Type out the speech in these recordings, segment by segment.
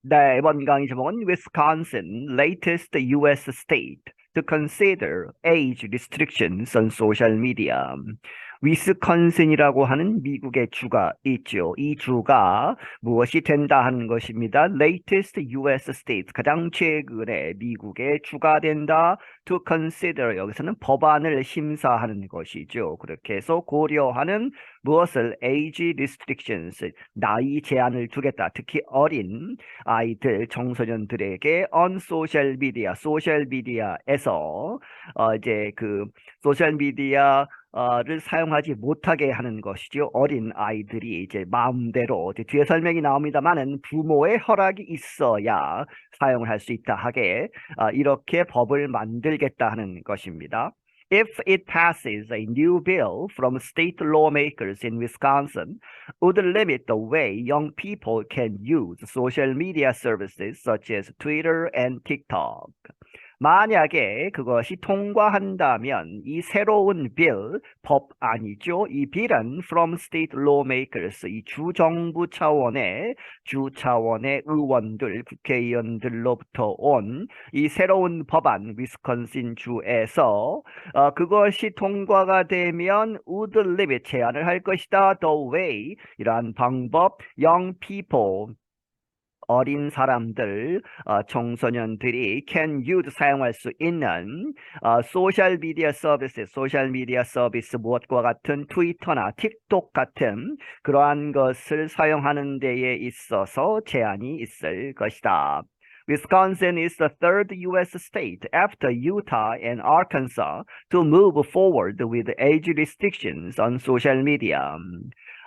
네, 이번 강의 제목은 Wisconsin, latest U.S. state to consider age restrictions on social media. 위스콘신이라고 하는 미국의 주가 있죠. 이 주가 무엇이 된다 하는 것입니다. latest U.S. state, 가장 최근에 미국의 주가 된다. to consider, 여기서는 법안을 심사하는 것이죠. 그렇게 해서 고려하는 무엇을 age restrictions, 나이 제한을 두겠다. 특히 어린 아이들, 청소년들에게 on social media, 소셜 미디어에서 이제 그 소셜 미디어를 사용하지 못하게 하는 것이죠. 어린 아이들이 이제 마음대로 이제 뒤에 설명이 나옵니다만은 부모의 허락이 있어야 사용을 할 수 있다 하게 이렇게 법을 만들겠다 하는 것입니다. If it passes, a new bill from state lawmakers in Wisconsin would limit the way young people can use social media services such as Twitter and TikTok. 만약에 그것이 통과한다면 이 새로운 법안이죠. 이 빌은 from state lawmakers, 이 주정부 차원의 주 차원의 의원들, 국회의원들로부터 온 이 새로운 법안, 위스콘신 주에서 그것이 통과가 되면 would limit, 제한을 할 것이다. The way, 이러한 방법, young people, 어린 사람들, 청소년들이 can use, 사용할 수 있는 소셜 미디어 서비스, 소셜 미디어 서비스 무엇과 같은 트위터나 틱톡 같은 그러한 것을 사용하는 데에 있어서 제한이 있을 것이다. Wisconsin is the third U.S. state after Utah and Arkansas to move forward with age restrictions on social media.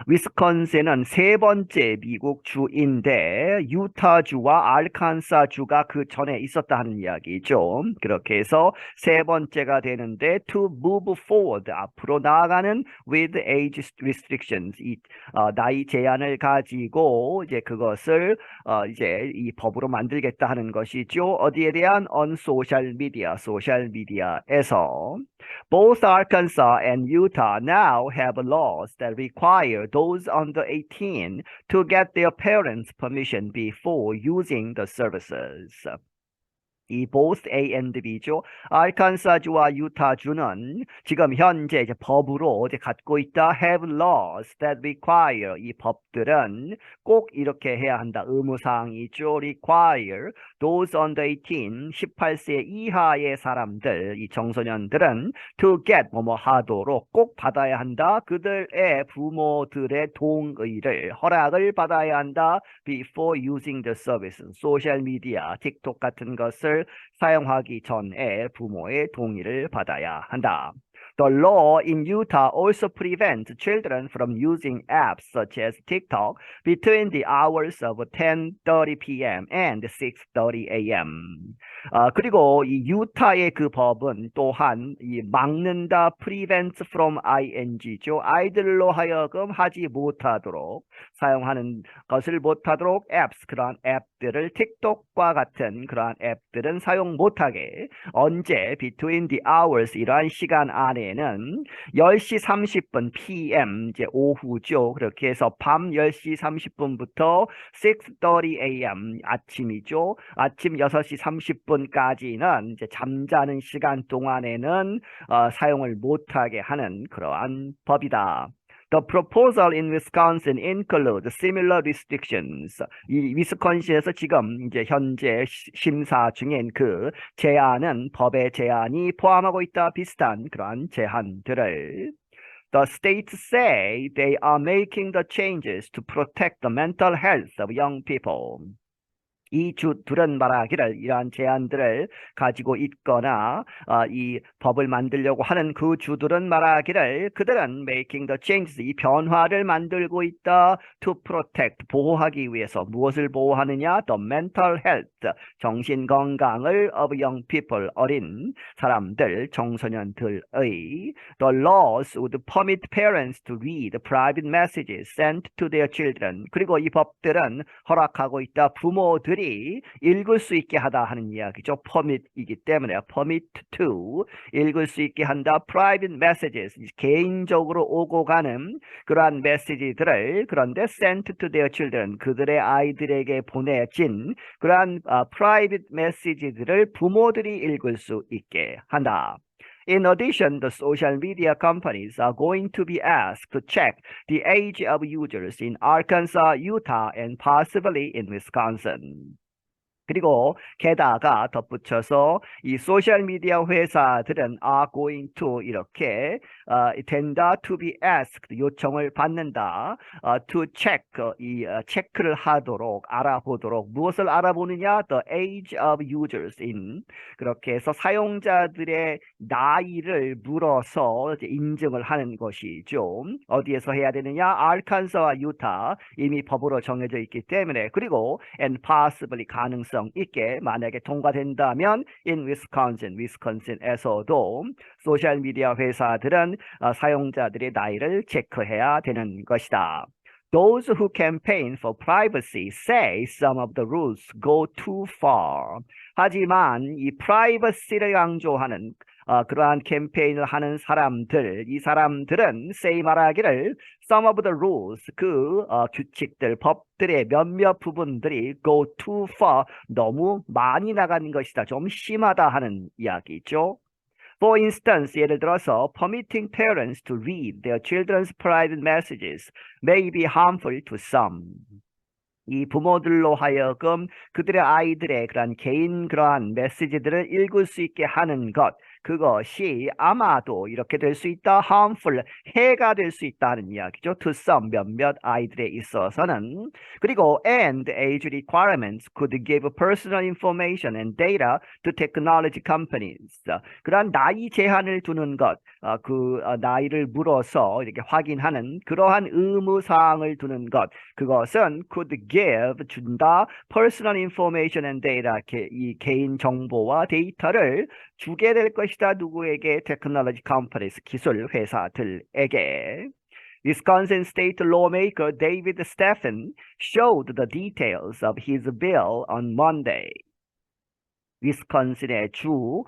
위스콘신은 세 번째 미국 주인데 유타주와 알칸사주가 그 전에 있었다 하는 이야기죠. 그렇게 해서 세 번째가 되는데 to move forward, 앞으로 나아가는 with age restrictions, 나이 제한을 가지고 이제 그것을 이제 이 법으로 만들겠다 하는 것이죠. 어디에 대한 on social media, 소셜 미디어에서. Both Arkansas and Utah now have laws that require those under 18 to get their parents' permission before using the services. 이 both A and B죠. 알칸사주와 유타주는 지금 현재 이제 법으로 이제 갖고 있다. have laws that require, 이 법들은 꼭 이렇게 해야 한다. 의무사항이죠. require those under 18, 18세 이하의 사람들, 이 청소년들은 to get, 뭐뭐 하도록 꼭 받아야 한다. 그들의 부모들의 동의를, 허락을 받아야 한다. before using the service, 소셜 미디어, 틱톡 같은 것을 사용하기 전에 부모의 동의를 받아야 한다. The law in Utah also prevents children from using apps such as TikTok between the hours of 10:30 p.m. and 6:30 a.m. 그리고 이 유타의 그 법은 또한 이 막는다, prevents from ing죠. 아이들로 하여금 하지 못하도록, 사용하는 것을 못하도록 apps, 그러한 앱들을, 틱톡과 같은 그러한 앱들은 사용 못하게, 언제 between the hours, 이러한 시간 안에는 10시 30분 p.m. 이제 오후죠. 그렇게 해서 밤 10시 30분부터 6:30 a.m. 아침이죠. 아침 6시 30분까지는 이제 잠자는 시간 동안에는 사용을 못하게 하는 그러한 법이다. The proposal in Wisconsin includes similar restrictions. 이 위스콘신에서 지금 이제 현재 심사 중인 그 제안은, 법의 제안이 포함하고 있다. 비슷한 그러한 제한들을. The states say they are making the changes to protect the mental health of young people. 이 주들은 말하기를, 이러한 제안들을 가지고 있거나 이 법을 만들려고 하는 그 주들은 말하기를, 그들은 making the changes, 이 변화를 만들고 있다. to protect, 보호하기 위해서. 무엇을 보호하느냐? the mental health, 정신 건강을 of young people, 어린 사람들, 청소년들의. The laws would permit parents to read private messages sent to their children. 그리고 이 법들은 허락하고 있다. 부모들이 부모들이 읽을 수 있게 하다 하는 이야기죠. permit이기 때문에 permit to 읽을 수 있게 한다. private messages 개인적으로 오고 가는 그러한 메시지들을 그런데 sent to their children 그들의 아이들에게 보내진 그러한 private 메시지들을 부모들이 읽을 수 있게 한다. In addition, the social media companies are going to be asked to check the age of users in Arkansas, Utah, and possibly in Wisconsin. 그리고 게다가 덧붙여서 이 소셜미디어 회사들은 are going to 이렇게 된다 to be asked 요청을 받는다 to check 체크를 하도록 알아보도록 무엇을 알아보느냐 the age of users in 그렇게 해서 사용자들의 나이를 물어서 이제 인증을 하는 것이죠. 어디에서 해야 되느냐 아르칸사와 유타 이미 법으로 정해져 있기 때문에 그리고 and possibly 가능성 있게 만약에 통과된다면 in 위스콘신에서도 소셜미디어 회사들은 사용자들의 나이를 체크해야 되는 것이다. Those who campaign for privacy say some of the rules go too far. 하지만 이 privacy를 강조하는 그러한 캠페인을 하는 사람들, 이 사람들은 say 말하기를 some of the rules, 규칙들, 법들의 몇몇 부분들이 go too far, 너무 많이 나가는 것이다, 좀 심하다 하는 이야기죠. For instance, 예를 들어서 permitting parents to read their children's private messages may be harmful to some. 이 부모들로 하여금 그들의 아이들의 그러한 메시지들을 읽을 수 있게 하는 것 그것이 아마도 이렇게 될 수 있다. harmful, 해가 될 수 있다는 이야기죠. to some, 몇몇 아이들에 있어서는. 그리고 and age requirements could give personal information and data to technology companies. 그러한 나이 제한을 두는 것, 나이를 물어서 이렇게 확인하는 그러한 의무사항을 두는 것, 그것은 could give, 준다, personal information and data, 이 개인 정보와 데이터를 주게 될 것이다. 누구에게? technology companies, 기술 회사들에게. Wisconsin state lawmaker David Stephan showed the details of his bill on Monday. 위스콘신의 주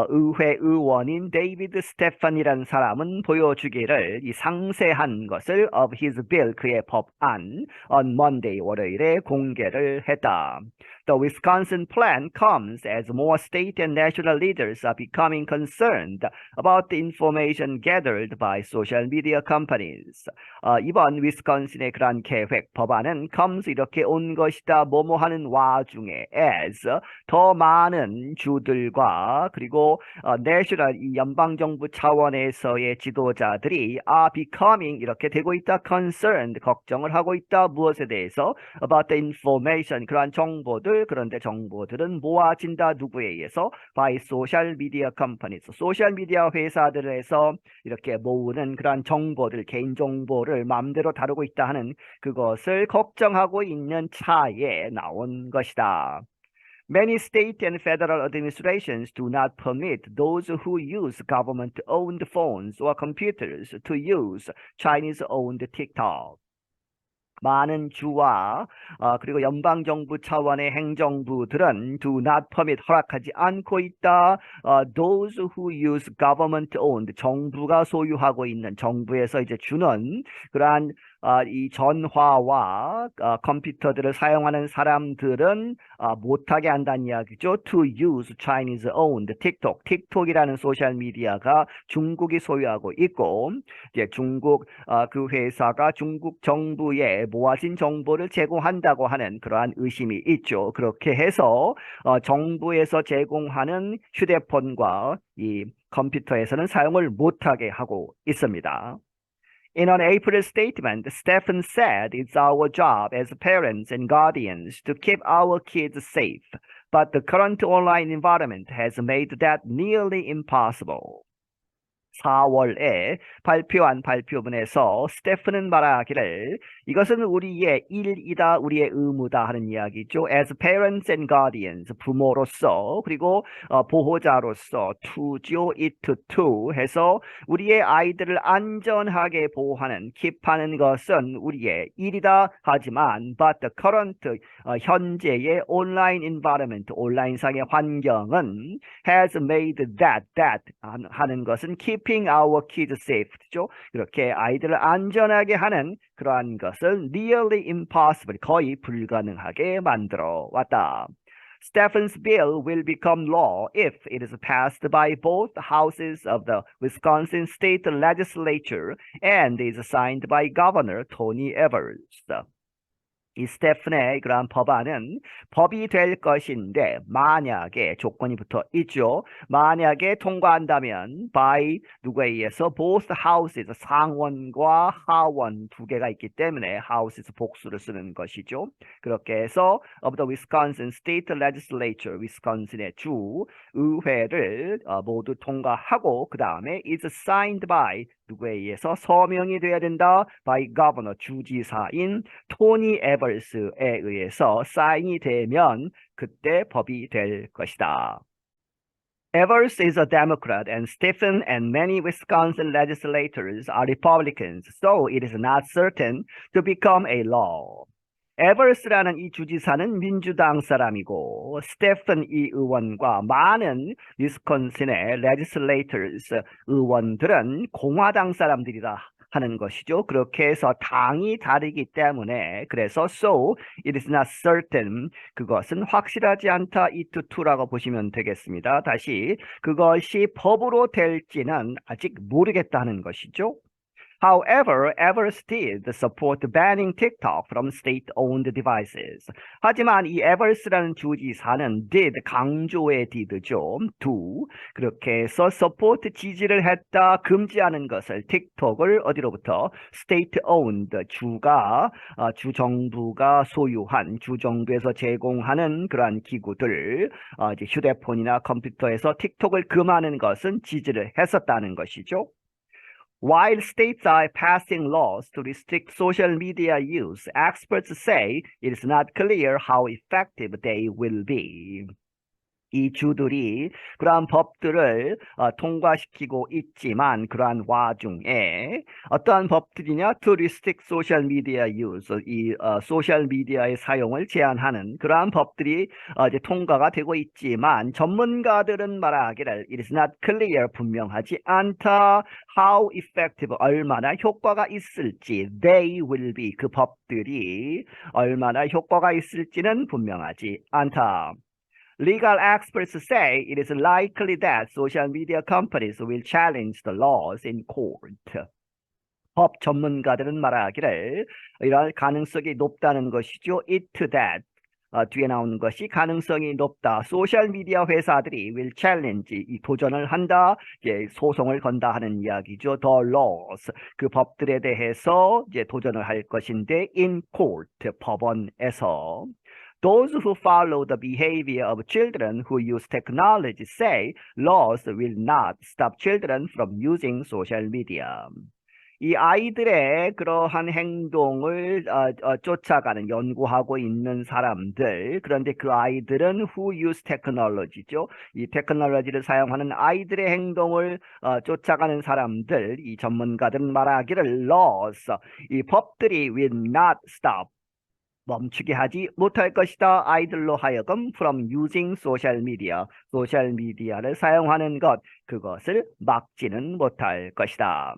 의회 의원인 데이비드 스테판이라는 사람은 보여주기를 이 상세한 것을 of his bill 그의 법안 on Monday 월요일에 공개를 했다. The Wisconsin plan comes as more state and national leaders are becoming concerned about the information gathered by social media companies. 이번 위스콘신의 그런 계획 법안은 comes 이렇게 온 것이다. 뭐뭐 하는 와중에 as 더 많은 주들과 그리고 내셔널 이 연방정부 차원에서의 지도자들이 are becoming 이렇게 되고 있다. concerned 걱정을 하고 있다. 무엇에 대해서? about the information 그러한 정보들 그런데 정보들은 모아진다. 누구에 의해서? by social media companies 소셜 미디어 회사들에서 이렇게 모으는 그러한 정보들 개인 정보를 마음대로 다루고 있다 하는 그것을 걱정하고 있는 차에 나온 것이다. Many state and federal administrations do not permit those who use government-owned phones or computers to use Chinese-owned TikTok. 많은 주와 그리고 연방정부 차원의 행정부들은 do not permit 허락하지 않고 있다. Those who use government-owned 정부가 소유하고 있는 정부에서 이제 주는 그러한 이 전화와 컴퓨터들을 사용하는 사람들은 못하게 한다는 이야기죠. To use Chinese-owned TikTok. 틱톡이라는 소셜 미디어가 중국이 소유하고 있고 이제 중국 그 회사가 중국 정부에 모아진 정보를 제공한다고 하는 그러한 의심이 있죠. 그렇게 해서 정부에서 제공하는 휴대폰과 이 컴퓨터에서는 사용을 못하게 하고 있습니다. In an April statement, Stephan said it's our job as parents and guardians to keep our kids safe, but the current online environment has made that nearly impossible. 4월에 발표한 발표문에서 스테픈은 말하기를 이것은 우리의 일이다, 우리의 의무다 하는 이야기죠. As parents and guardians, 부모로서 그리고 보호자로서 to죠, it to 해서 우리의 아이들을 안전하게 보호하는, 킵하는 것은 우리의 일이다 하지만 but the current 현재의 온라인 environment, 온라인상의 환경은 has made that 하는 것은 keeping our kids safe죠. 이렇게 아이들을 안전하게 하는 그러한 것을 nearly impossible, 거의 불가능하게 만들어 왔다. Stephen's bill will become law if it is passed by both houses of the Wisconsin State Legislature and is signed by Governor Tony Evers. 이 스테픈의 그러한 법안은 법이 될 것인데 만약에 조건이 붙어 있죠. 만약에 통과한다면 by 누구에 의해서 both houses, 상원과 하원 두 개가 있기 때문에 houses 복수를 쓰는 것이죠. 그렇게 해서 of the Wisconsin State Legislature, 위스콘신의 주 의회를 모두 통과하고 그 다음에 is signed by 누구에 의해서 서명이 돼야 된다. by governor, 주지사인 토니 에버스에 의해서 사인이 되면 그때 법이 될 것이다. Evers is a Democrat and Stephen and many Wisconsin legislators are Republicans, so it is not certain to become a law. 에버스라는 이 주지사는 민주당 사람이고 스테픈 이 의원과 많은 위스콘신의 legislators 의원들은 공화당 사람들이다 하는 것이죠. 그렇게 해서 당이 다르기 때문에 그래서 so it is not certain, 그것은 확실하지 않다, it to라고 보시면 되겠습니다. 다시 그것이 법으로 될지는 아직 모르겠다는 것이죠. However, Evers did support banning TikTok from state-owned devices. 하지만 이 에버스라는 주지사는 did, 강조의 did죠. do. 그렇게 해서 support, 지지를 했다, 금지하는 것을 틱톡을 어디로부터? state-owned, 주정부가 소유한, 주정부에서 제공하는 그러한 기구들, 이제 휴대폰이나 컴퓨터에서 틱톡을 금하는 것은 지지를 했었다는 것이죠. While states are passing laws to restrict social media use, experts say it is not clear how effective they will be. 이 주들이 그러한 법들을 통과시키고 있지만 그러한 와중에 어떠한 법들이냐? To restrict social media use, 이 소셜 미디어의 사용을 제한하는 그러한 법들이 이제 통과가 되고 있지만 전문가들은 말하기를 it is not clear, 분명하지 않다. How effective, 얼마나 효과가 있을지. They will be, 그 법들이 얼마나 효과가 있을지는 분명하지 않다. Legal experts say it is likely that social media companies will challenge the laws in court. 법 전문가들은 말하기를 이럴 가능성이 높다는 것이죠. It that 뒤에 나오는 것이 가능성이 높다. 소셜미디어 회사들이 will challenge, 이 도전을 한다, 이제 소송을 건다 하는 이야기죠. The laws, 그 법들에 대해서 이제 도전을 할 것인데 in court, 법원에서. Those who follow the behavior of children who use technology say laws will not stop children from using social media. 이 아이들의 그러한 행동을 쫓아가는, 연구하고 있는 사람들, 그런데 그 아이들은 who use technology죠. 이 테크놀로지를 사용하는 아이들의 행동을 쫓아가는 사람들, 이 전문가들은 말하기를 laws, 이 법들이 will not stop, 멈추게 하지 못할 것이다. 아이들로 하여금 from using social media, 소셜 미디어를 사용하는 것, 그것을 막지는 못할 것이다.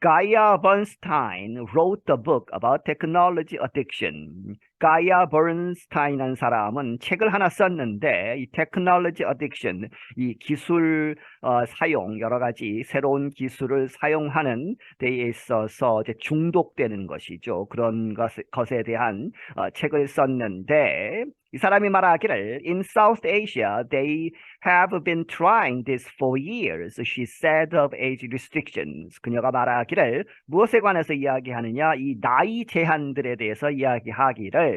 Gaia Bernstein wrote a book about technology addiction. 가이아 버른스타인이라는 사람은 책을 하나 썼는데 이 technology addiction, 이 기술 사용, 여러 가지 새로운 기술을 사용하는 데 있어서 이제 중독되는 것이죠. 그런 것에 대한 책을 썼는데 이 사람이 말하기를 In South Asia, they have been trying this for years, she said of age restrictions. 그녀가 말하기를 무엇에 관해서 이야기하느냐? 이 나이 제한들에 대해서 이야기하기를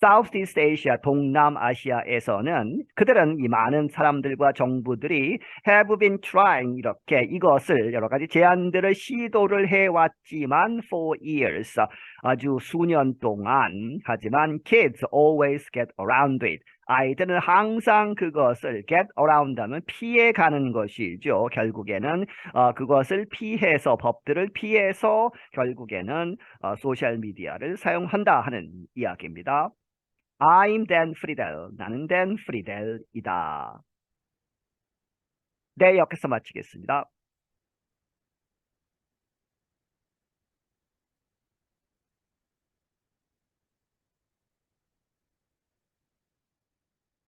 Southeast Asia, 동남아시아에서는 그들은 이 많은 사람들과 정부들이 have been trying, 이렇게 이것을 여러 가지 제안들을 시도를 해왔지만 for years, 아주 수년 동안 하지만 kids always get around it. 아이들은 항상 그것을 get around 하면 피해가는 것이죠. 결국에는 그것을 피해서 법들을 피해서 결국에는 소셜미디어를 사용한다 하는 이야기입니다. I'm Dan Friedel. 나는 Dan Friedel이다. 네, 여기서 마치겠습니다.